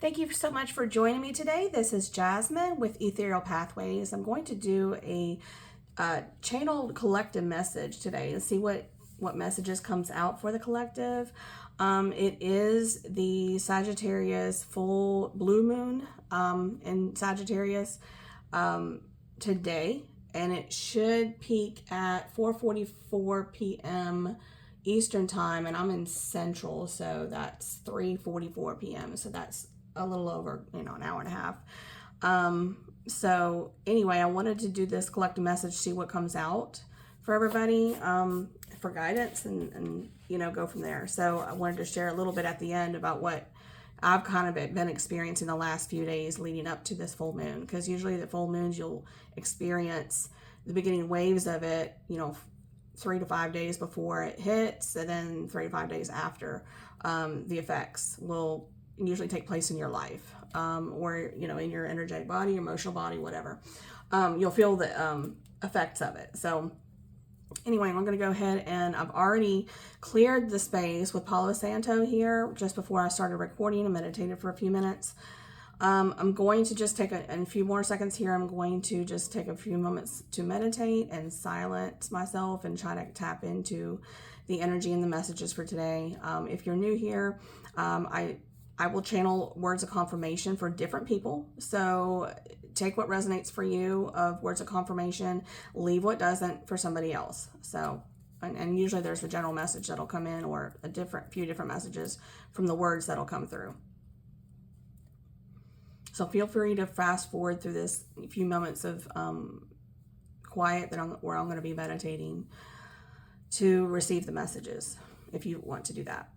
Thank you so much for joining me today. This is Jasmine with Ethereal Pathways. I'm going to do a channel collective message today to see what messages comes out for the collective. It is the Sagittarius full blue moon in Sagittarius today, and it should peak at 4:44 p.m. Eastern time, and I'm in Central, so that's 3:44 p.m. So that's a little over, an hour and a half. So anyway, I wanted to do this collective message, see what comes out for everybody, for guidance and go from there. So I wanted to share a little bit at the end about what I've kind of been experiencing the last few days leading up to this full moon, because usually the full moons you'll experience the beginning waves of it, 3 to 5 days before it hits, and then 3 to 5 days after. The effects will usually take place in your life, or in your energetic body, your emotional body, whatever. You'll feel the effects of it. So anyway, I'm going to go ahead, and I've already cleared the space with Palo Santo here just before I started recording and meditated for a few minutes. I'm going to just take a few more seconds here. I'm going to just take a few moments to meditate and silence myself and try to tap into the energy and the messages for today. If you're new here, I will channel words of confirmation for different people. So take what resonates for you of words of confirmation, leave what doesn't for somebody else. So, and usually there's the general message that'll come in, or few different messages from the words that'll come through. So feel free to fast forward through this few moments of quiet where I'm going to be meditating to receive the messages, if you want to do that.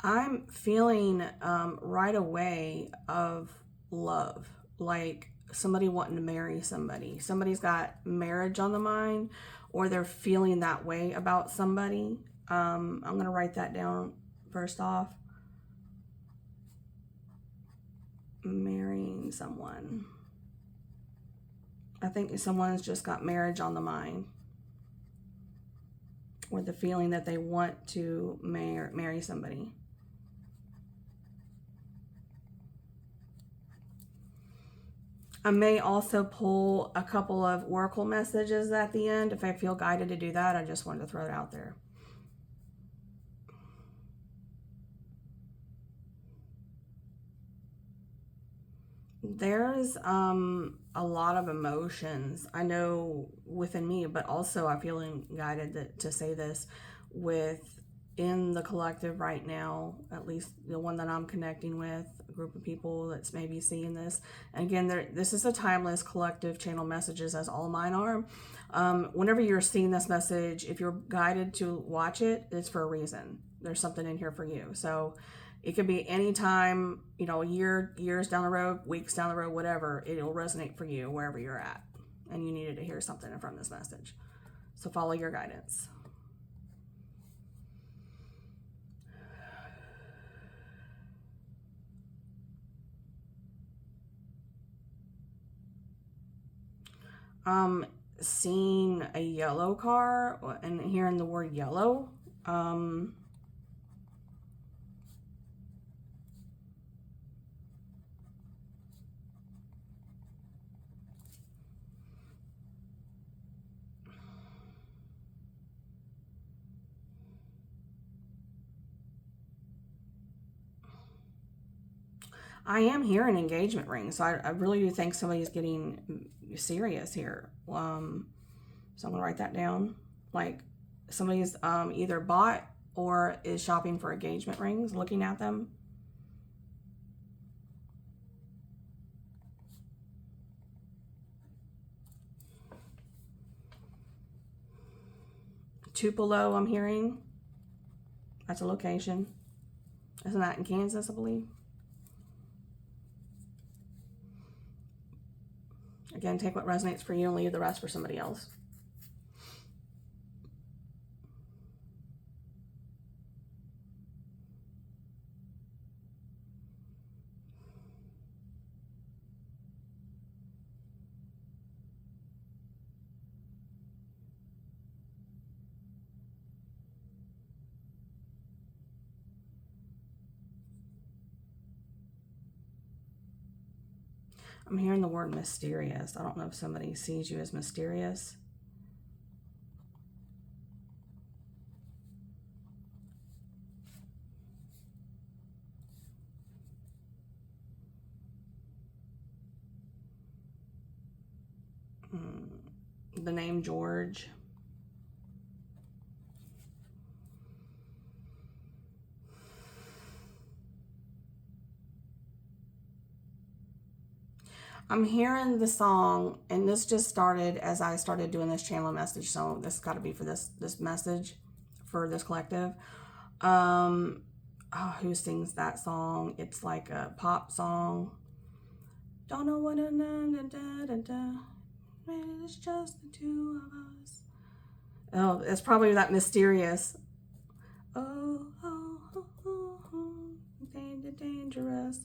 I'm feeling right away of love, like somebody wanting to marry somebody. Somebody's got marriage on the mind, or they're feeling that way about somebody. I'm going to write that down first off. Marrying someone. I think someone's just got marriage on the mind, or the feeling that they want to marry somebody. I may also pull a couple of oracle messages at the end if I feel guided to do that. I just wanted to throw it out there. There's a lot of emotions, I know, within me, but also I'm feeling guided to say this within the collective right now, at least the one that I'm connecting with, a group of people that's maybe seeing this. And again, this is a timeless collective channel messages, as all mine are. Whenever you're seeing this message, if you're guided to watch it, it's for a reason. There's something in here for you. So it could be any time, years down the road, weeks down the road, whatever. It'll resonate for you wherever you're at, and you needed to hear something from this message. So follow your guidance. Seeing a yellow car and hearing the word yellow. I am hearing engagement ring, so I really do think somebody's getting serious here. So I'm gonna write that down. Like somebody's either bought or is shopping for engagement rings, looking at them. Tupelo, I'm hearing. That's a location. Isn't that in Kansas, I believe? Again, take what resonates for you and leave the rest for somebody else. I'm hearing the word mysterious. I don't know if somebody sees you as mysterious. The name George. I'm hearing the song, and this just started as I started doing this channel message, so this got to be for this message for this collective. Who sings that song? It's like a pop song. Don't know what it's just the two of us. Oh, it's probably that mysterious. Oh, dangerous.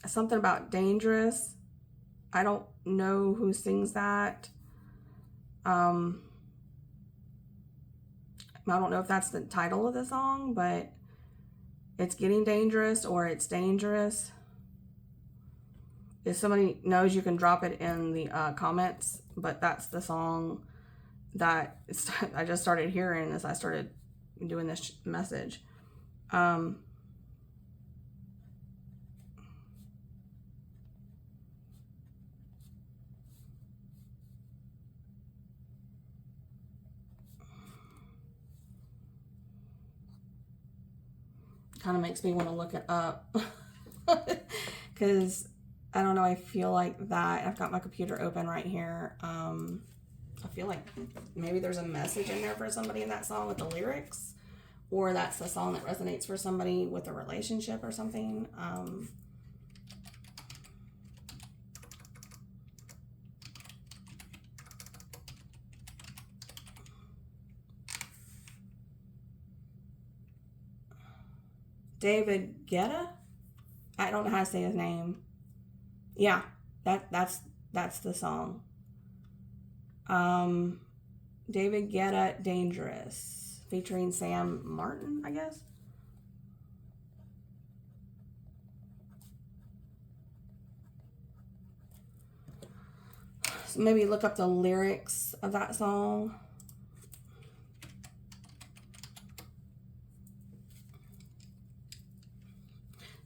Something about dangerous. I don't know who sings that. I don't know if that's the title of the song, but it's getting dangerous or it's dangerous. If somebody knows, you can drop it in the comments, but that's the song that I just started hearing as I started doing this message. Kind of makes me want to look it up because I don't know, I feel like that. I've got my computer open right here. I feel like maybe there's a message in there for somebody in that song with the lyrics, or that's the song that resonates for somebody with a relationship or something. David Guetta? I don't know how to say his name. Yeah, that's the song. David Guetta, Dangerous, featuring Sam Martin, I guess. So maybe look up the lyrics of that song.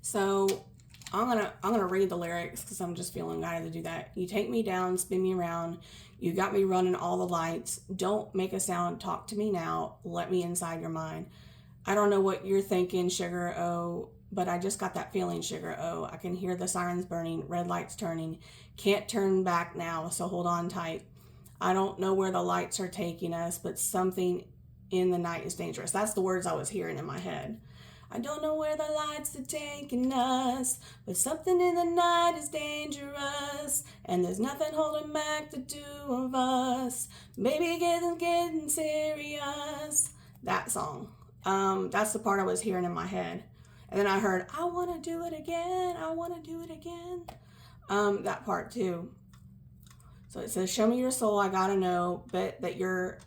So I'm gonna read the lyrics because I'm just feeling guided to do that. You take me down, spin me around. You got me running all the lights. Don't make a sound. Talk to me now. Let me inside your mind. I don't know what you're thinking, sugar. Oh, but I just got that feeling, sugar. Oh, I can hear the sirens burning, red lights turning. Can't turn back now, so hold on tight. I don't know where the lights are taking us, but something in the night is dangerous. That's the words I was hearing in my head. I don't know where the lights are taking us, but something in the night is dangerous, and there's nothing holding back the two of us. Maybe getting serious. That song. That's the part I was hearing in my head. And then I heard, I want to do it again. I want to do it again. That part too. So it says, show me your soul, I gotta know, but that you're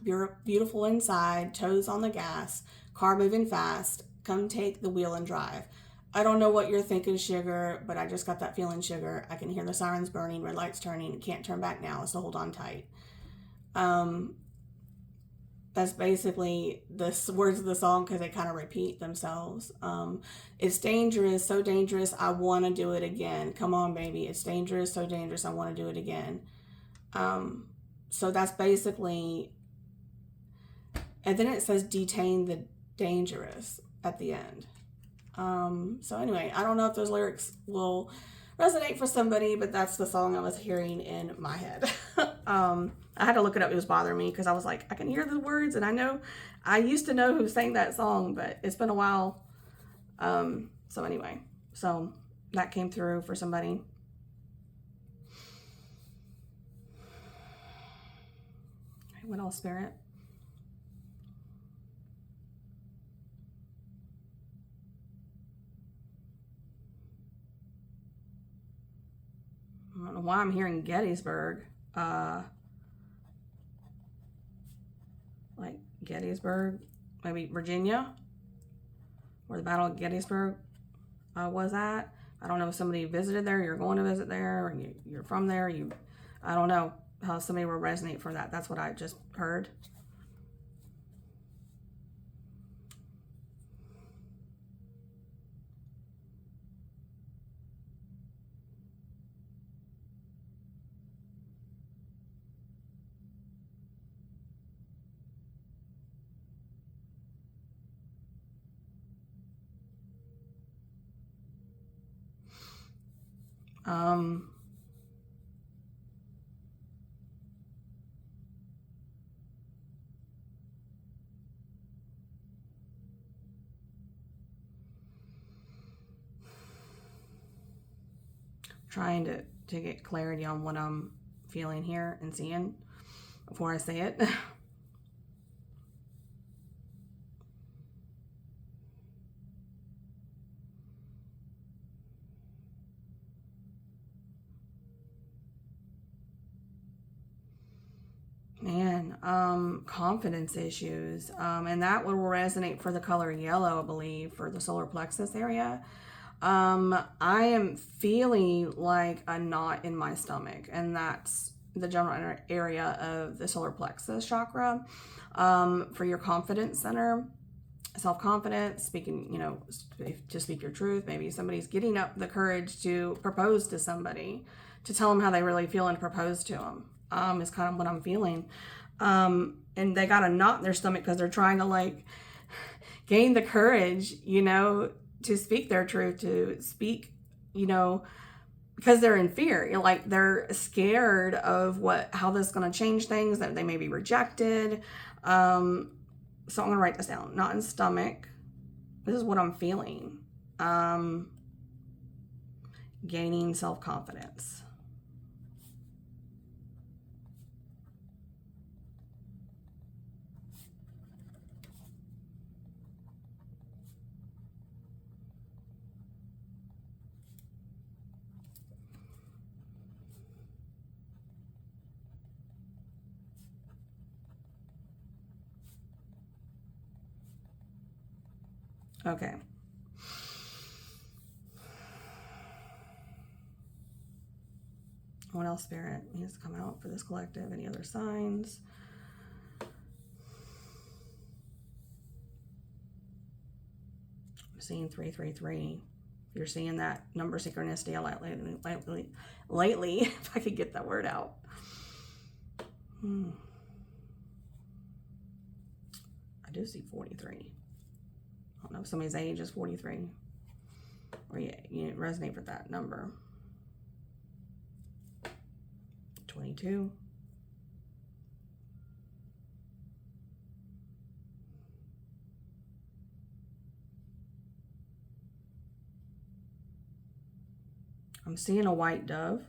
beautiful inside, toes on the gas, car moving fast, come take the wheel and drive. I don't know what you're thinking, sugar, but I just got that feeling, sugar. I can hear the sirens burning, red lights turning, can't turn back now, so hold on tight. That's basically the words of the song because they kind of repeat themselves. It's dangerous, so dangerous, I want to do it again. Come on, baby. It's dangerous, so dangerous, I want to do it again. So that's basically, and then it says detain the dangerous at the end. So anyway, I don't know if those lyrics will resonate for somebody, but that's the song I was hearing in my head. I had to look it up. It was bothering me because I was like, I can hear the words, and I used to know who sang that song, but it's been a while. So anyway, so that came through for somebody. What else, Spirit? I don't know why I'm hearing Gettysburg. Like Gettysburg, maybe Virginia, where the Battle of Gettysburg was at. I don't know if somebody visited there, you're going to visit there, or you're from there. I don't know how somebody will resonate for that. That's what I just heard. Um, trying to get clarity on what I'm feeling here and seeing before I say it. Man, confidence issues. And that will resonate for the color yellow, I believe, for the solar plexus area. I am feeling like a knot in my stomach, and that's the general area of the solar plexus chakra. For your confidence center, self-confidence, speaking, to speak your truth. Maybe somebody's getting up the courage to propose to somebody, to tell them how they really feel and propose to them. Is kind of what I'm feeling. And they got a knot in their stomach because they're trying to like gain the courage, to speak their truth, to speak, because they're in fear. Like they're scared of how this is going to change things, that they may be rejected. So I'm going to write this down. Knot in stomach. This is what I'm feeling. Gaining self-confidence. Okay. What else, Spirit, needs to come out for this collective? Any other signs? I'm seeing 333. If you're seeing that number synchronicity lately, if I could get that word out. I do see 43. I don't know if somebody's age is 43, or you resonate with that number. 22. I'm seeing a white dove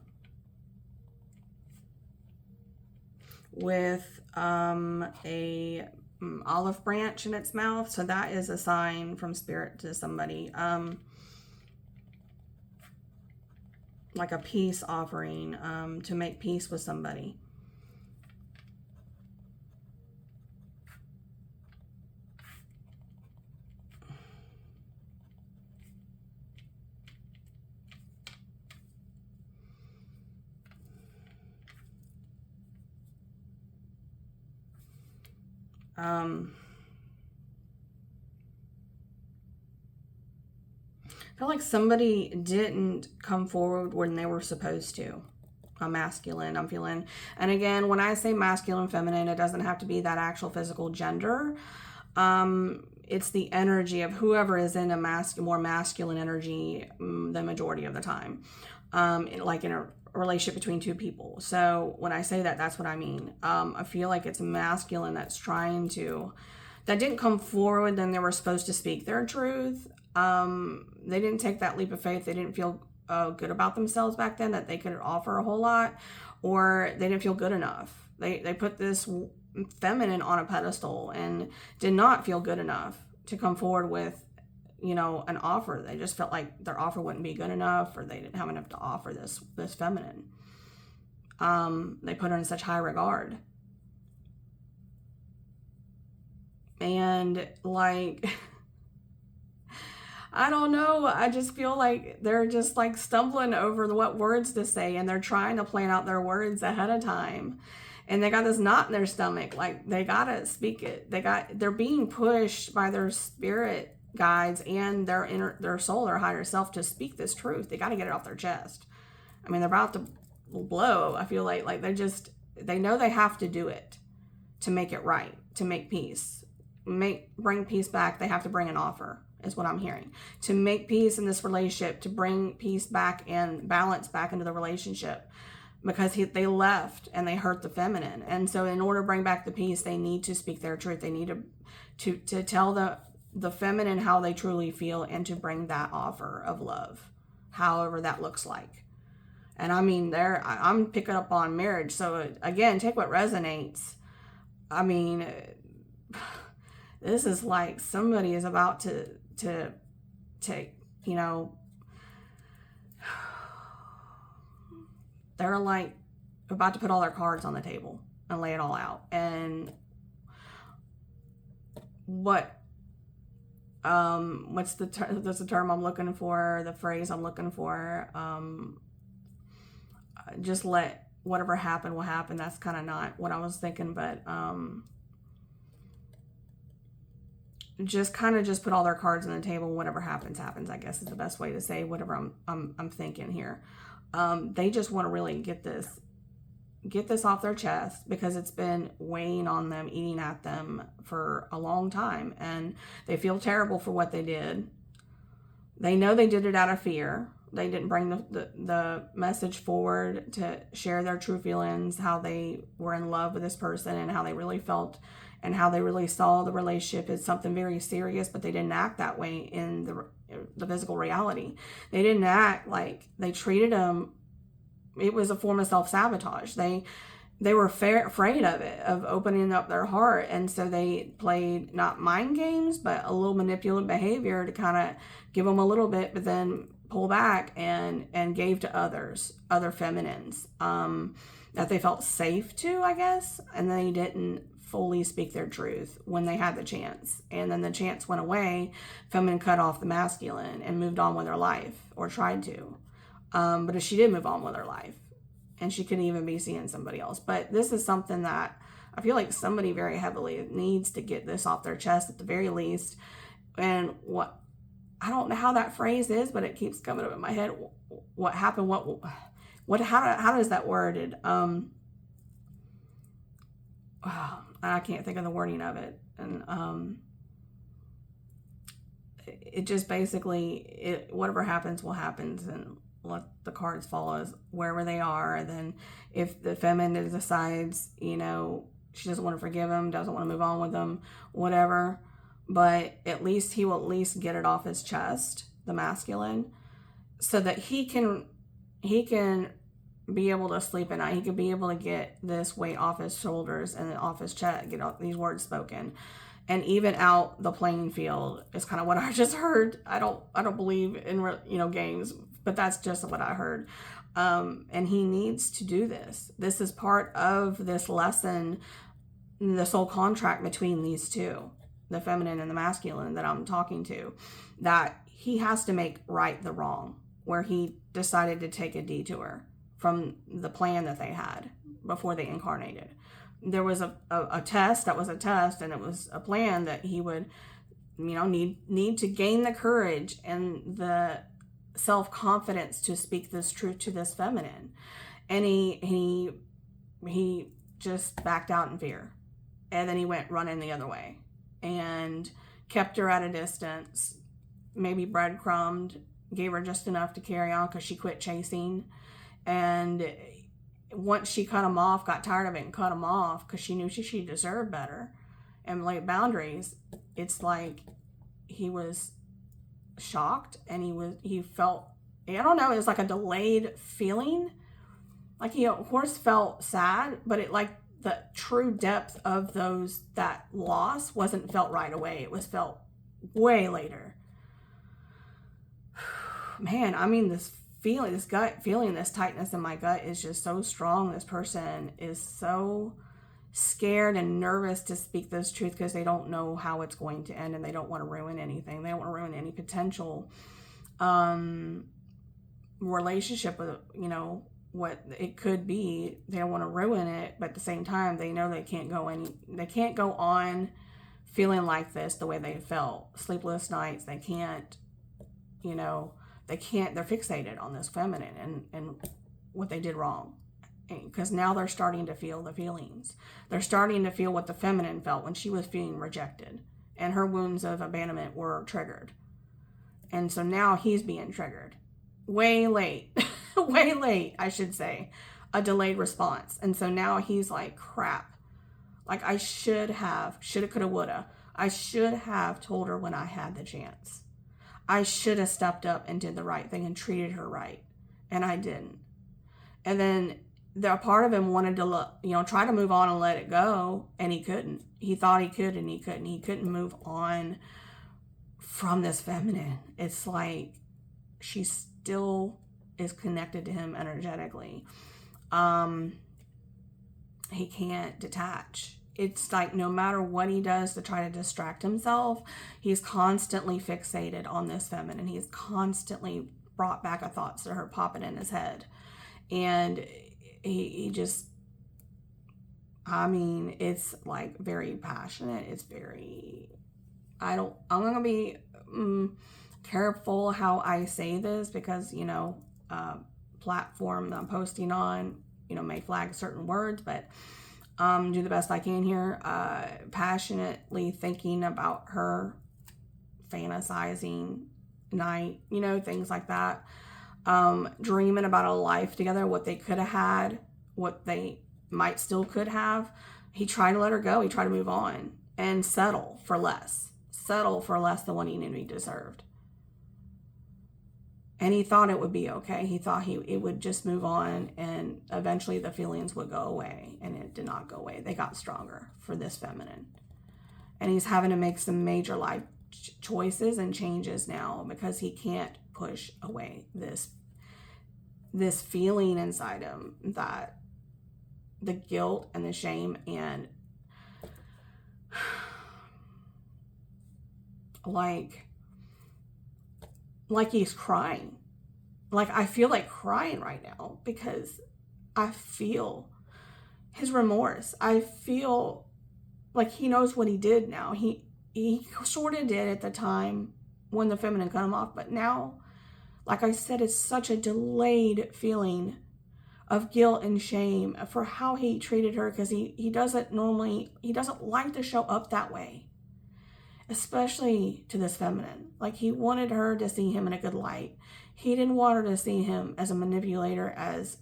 with a olive branch in its mouth. So that is a sign from Spirit to somebody. Like a peace offering, to make peace with somebody. I feel like somebody didn't come forward when they were supposed to. A masculine, I'm feeling. And again, when I say masculine, feminine, it doesn't have to be that actual physical gender. It's the energy of whoever is in a more masculine energy the majority of the time. Like in a relationship between two people. So when I say that, that's what I mean. I feel like it's masculine that didn't come forward then they were supposed to speak their truth. They didn't take that leap of faith. They didn't feel good about themselves back then, that they could offer a whole lot, or they didn't feel good enough. They put this feminine on a pedestal and did not feel good enough to come forward with, an offer. They just felt like their offer wouldn't be good enough, or they didn't have enough to offer this feminine. They put her in such high regard. And like, I don't know. I just feel like they're just like stumbling over what words to say, and they're trying to plan out their words ahead of time. And they got this knot in their stomach. Like they gotta speak it. They're being pushed by their spirit guides and their soul, their higher self, to speak this truth. They gotta get it off their chest. I mean, they're about to blow. I feel like they know they have to do it to make it right, to make peace. Bring peace back. They have to bring an offer, is what I'm hearing. To make peace in this relationship, to bring peace back and balance back into the relationship, because they left and they hurt the feminine. And so in order to bring back the peace, they need to speak their truth. They need to tell the feminine how they truly feel, and to bring that offer of love, however that looks like. And I mean, I'm picking up on marriage. So again, take what resonates. I mean, this is like somebody is about to take, they're like about to put all their cards on the table and lay it all out. And what's the term I'm looking for, the phrase I'm looking for, just let whatever happen will happen. That's kind of not what I was thinking, but just put all their cards on the table. Whatever happens, I guess is the best way to say whatever I'm thinking here. They just want to really get this off their chest, because it's been weighing on them, eating at them for a long time, and they feel terrible for what they did. They know they did it out of fear. They didn't bring the message forward to share their true feelings, how they were in love with this person and how they really felt and how they really saw the relationship as something very serious, but they didn't act that way in the physical reality. They didn't act like they treated them. It was a form of self-sabotage. They were afraid of it, of opening up their heart. And so they played not mind games, but a little manipulative behavior to kind of give them a little bit, but then pull back and gave to other feminines that they felt safe to, I guess. And they didn't fully speak their truth when they had the chance. And then the chance went away. Feminine cut off the masculine and moved on with her life, or tried to. But if she did move on with her life, and she couldn't even be seeing somebody else. But this is something that I feel like somebody very heavily needs to get this off their chest at the very least. And I don't know how that phrase is, but it keeps coming up in my head. What happened? How does that worded? I can't think of the wording of it. And it just basically, whatever happens will happen, and let the cards fall as wherever they are. And then if the feminine decides, she doesn't want to forgive him, doesn't want to move on with him, whatever. But at least he will at least get it off his chest, the masculine, so that he can be able to sleep at night. He can be able to get this weight off his shoulders and off his chest, get all these words spoken, and even out the playing field is kind of what I just heard. I don't believe in games, but that's just what I heard. And he needs to do this. This is part of this lesson, the soul contract between these two, the feminine and the masculine that I'm talking to, that he has to make right the wrong, where he decided to take a detour from the plan that they had before they incarnated. There was a test that was a test, and it was a plan that he would, need to gain the courage and the self-confidence to speak this truth to this feminine. And he just backed out in fear. And then he went running the other way and kept her at a distance, maybe breadcrumbed, gave her just enough to carry on because she quit chasing. And once she cut him off, got tired of it and cut him off because she knew she deserved better and laid boundaries, it's like he was shocked, and he felt, I don't know, it was like a delayed feeling. Like he of course felt sad, but it, like, the true depth of that loss wasn't felt right away. It was felt way later. Man, I mean, this gut feeling, this tightness in my gut is just so strong. This person is so scared and nervous to speak this truth because they don't know how it's going to end, and they don't want to ruin anything. They don't want to ruin any potential relationship with, what it could be. They don't want to ruin it, but at the same time, they know they can't go on feeling like this the way they felt. Sleepless nights. They can't, they're fixated on this feminine and what they did wrong. Because now they're starting to feel the feelings. They're starting to feel what the feminine felt when she was feeling rejected, and her wounds of abandonment were triggered. And so now he's being triggered. Way late. Way late, I should say. A delayed response. And so now he's like, crap. Like, I shoulda, coulda, woulda. I should have told her when I had the chance. I should have stepped up and did the right thing and treated her right. And I didn't. And then the part of him wanted to, try to move on and let it go. And he couldn't. He thought he could, and he couldn't. He couldn't move on from this feminine. It's like she still is connected to him energetically. He can't detach. It's like no matter what he does to try to distract himself, he's constantly fixated on this feminine. He's constantly brought back a thoughts to her popping in his head. And he just, it's like very passionate. It's very, I'm going to be careful how I say this because, platform that I'm posting on, may flag certain words, but do the best I can here. Passionately thinking about her, fantasizing night, things like that. Dreaming about a life together, what they could have had, what they might still could have. He tried to let her go. He tried to move on and settle for less than what he knew he deserved. And he thought it would be okay. He thought it would just move on and eventually the feelings would go away, and it did not go away. They got stronger for this feminine. And he's having to make some major life choices and changes now because he can't push away this feeling inside him, that the guilt and the shame and like he's crying. Like I feel like crying right now because I feel his remorse. I feel like he knows what he did now. He sort of did at the time when the feminine cut him off, but now, like I said, it's such a delayed feeling of guilt and shame for how he treated her because he doesn't like to show up that way, especially to this feminine. Like he wanted her to see him in a good light. He didn't want her to see him as a manipulator, as,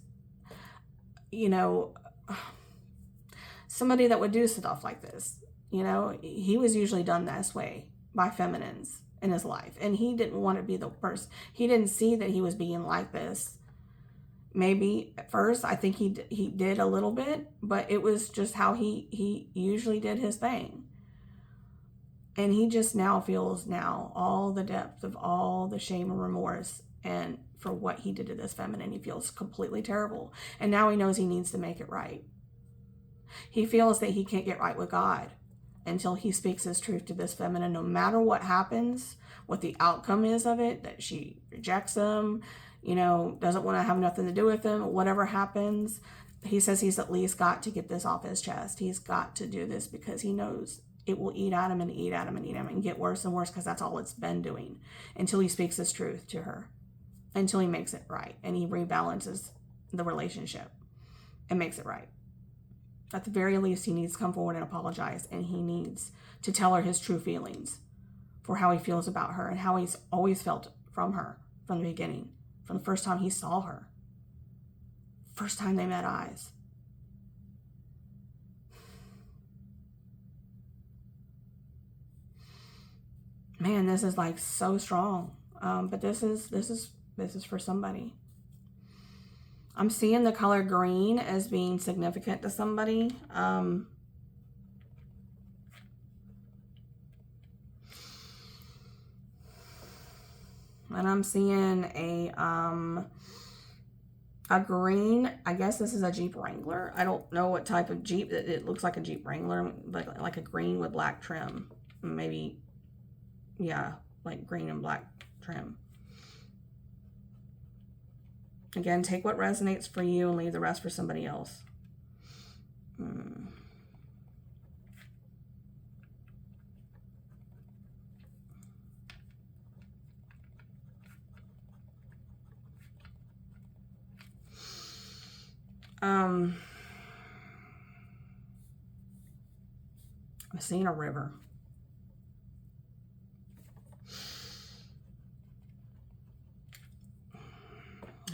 somebody that would do stuff like this. He was usually done this way by feminines in his life, and he didn't want to be the person. He didn't see that he was being like this. Maybe at first, I think he did a little bit, but it was just how he usually did his thing. And he just now feels all the depth of all the shame and remorse, and for what he did to this feminine, he feels completely terrible. And now he knows he needs to make it right. He feels that he can't get right with God until he speaks his truth to this feminine, no matter what happens, what the outcome is of it, that she rejects him, doesn't want to have nothing to do with him, whatever happens. He says he's at least got to get this off his chest. He's got to do this because he knows it will eat at him and eat at him and eat at him and get worse and worse because that's all it's been doing until he speaks his truth to her, until he makes it right and he rebalances the relationship and makes it right. At the very least, he needs to come forward and apologize, and he needs to tell her his true feelings for how he feels about her and how he's always felt from her from the beginning, from the first time he saw her, first time they met eyes. Man, this is like so strong. But this is for somebody. I'm seeing the color green as being significant to somebody. And I'm seeing A green, I guess this is a Jeep Wrangler. I don't know what type of Jeep. It looks like a Jeep Wrangler, but like a green with black trim. Maybe, yeah, like green and black trim. Again, take what resonates for you and leave the rest for somebody else. I'm seeing a river.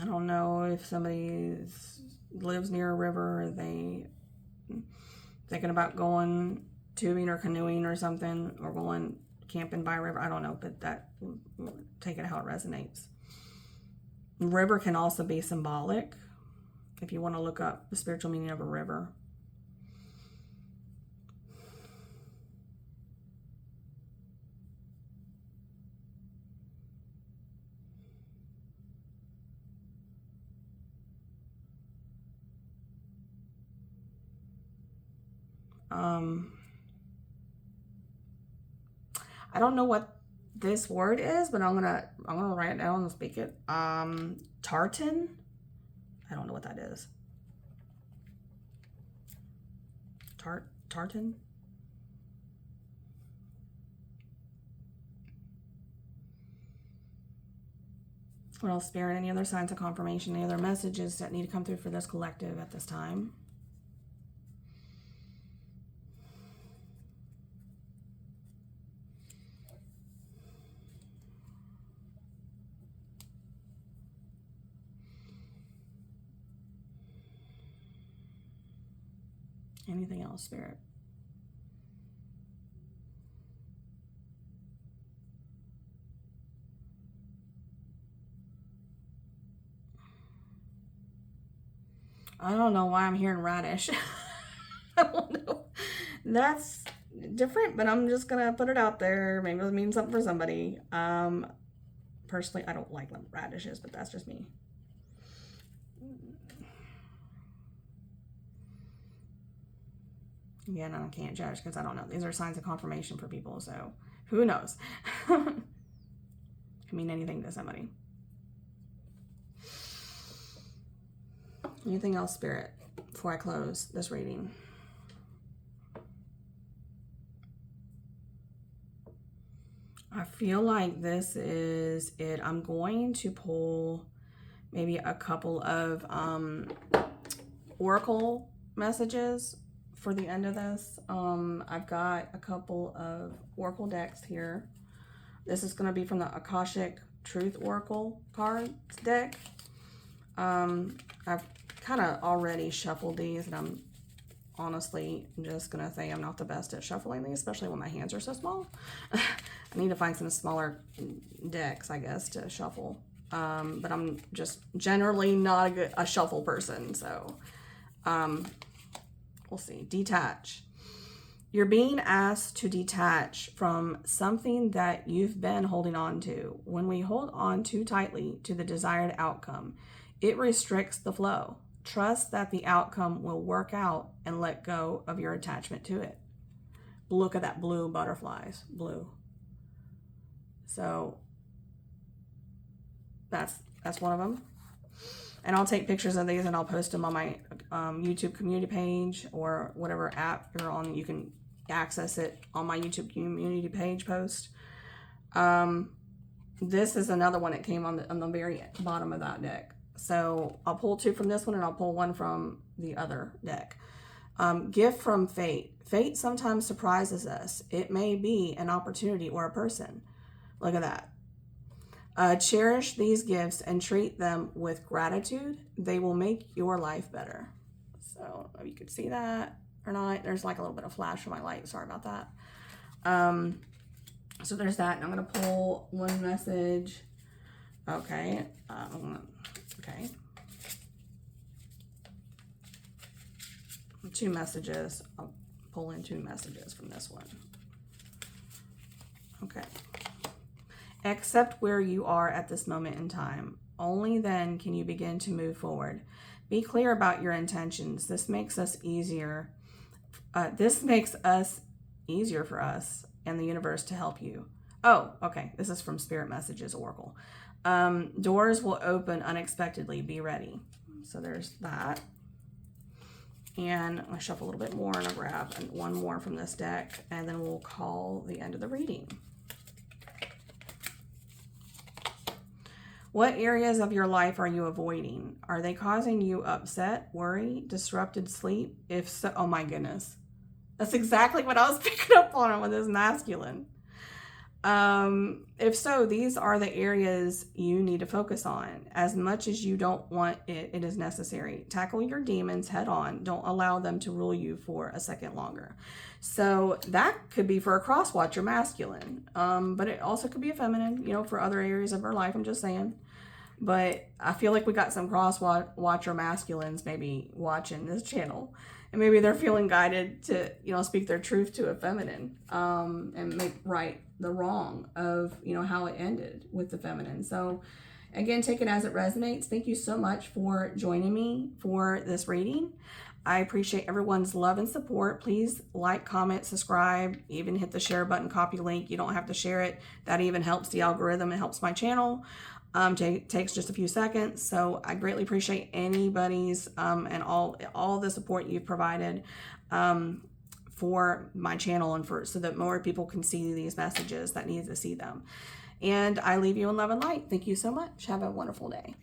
I don't know if somebody lives near a river, or they thinking about going tubing or canoeing or something, or going camping by a river. I don't know, but that, take it how it resonates. River can also be symbolic if you want to look up the spiritual meaning of a river. I don't know what this word is, but I'm gonna write it down and speak it. Tartan. I don't know what that is. Tartan. What else, Spirit? Any other signs of confirmation? Any other messages that need to come through for this collective at this time? Anything else, Spirit? I don't know why I'm hearing radish. I don't know. That's different, but I'm just gonna put it out there. Maybe it means something for somebody. Personally, I don't like radishes, but that's just me. Again, I can't judge because I don't know. These are signs of confirmation for people, so who knows? Could mean anything to somebody. Anything else, Spirit, before I close this reading? I feel like this is it. I'm going to pull maybe a couple of oracle messages for the end of this. I've got a couple of oracle decks here. This is going to be from the Akashic Truth Oracle cards deck. I've kind of already shuffled these, and I'm honestly just going to say I'm not the best at shuffling these, especially when my hands are so small. I need to find some smaller decks, I guess, to shuffle. But I'm just generally not a shuffle person, so we'll see. Detach. You're being asked to detach from something that you've been holding on to. When we hold on too tightly to the desired outcome, it restricts the flow. Trust that the outcome will work out and let go of your attachment to it. Look at that blue butterflies, blue. So that's one of them. And I'll take pictures of these and I'll post them on my YouTube community page, or whatever app you're on. You can access it on my YouTube community page post. This is another one that came on the very bottom of that deck. So I'll pull two from this one and I'll pull one from the other deck. Gift from fate. Fate sometimes surprises us. It may be an opportunity or a person. Look at that. Cherish these gifts and treat them with gratitude. They will make your life better. So if you could see that or not. There's like a little bit of flash from my light. Sorry about that. So there's that. And I'm going to pull one message. Okay. Okay. Two messages. I'll pull in two messages from this one. Okay. Accept where you are at this moment in time. Only then can you begin to move forward. Be clear about your intentions. This makes us easier. This makes us easier for us and the universe to help you. Oh, okay. This is from Spirit Messages Oracle. Doors will open unexpectedly. Be ready. So there's that. And I'm going to shuffle a little bit more, and I'll grab one more from this deck, and then we'll call the end of the reading. What areas of your life are you avoiding? Are they causing you upset, worry, disrupted sleep? If so, oh my goodness. That's exactly what I was picking up on with this masculine. If so, these are the areas you need to focus on. As much as you don't want it, it is necessary. Tackle your demons head on. Don't allow them to rule you for a second longer. So that could be for a cross watcher masculine. But it also could be a feminine, you know, for other areas of our life. I'm just saying. But I feel like we got some cross watcher masculines maybe watching this channel. And maybe they're feeling guided to, you know, speak their truth to a feminine, and make right the wrong of, you know, how it ended with the feminine. So again, take it as it resonates. Thank you so much for joining me for this reading. I appreciate everyone's love and support. Please like, comment, subscribe, even hit the share button, copy link. You don't have to share it. That even helps the algorithm. It helps my channel. Takes just a few seconds. So I greatly appreciate anybody's and all the support you've provided for my channel, and so that more people can see these messages that need to see them. And I leave you in love and light. Thank you so much. Have a wonderful day.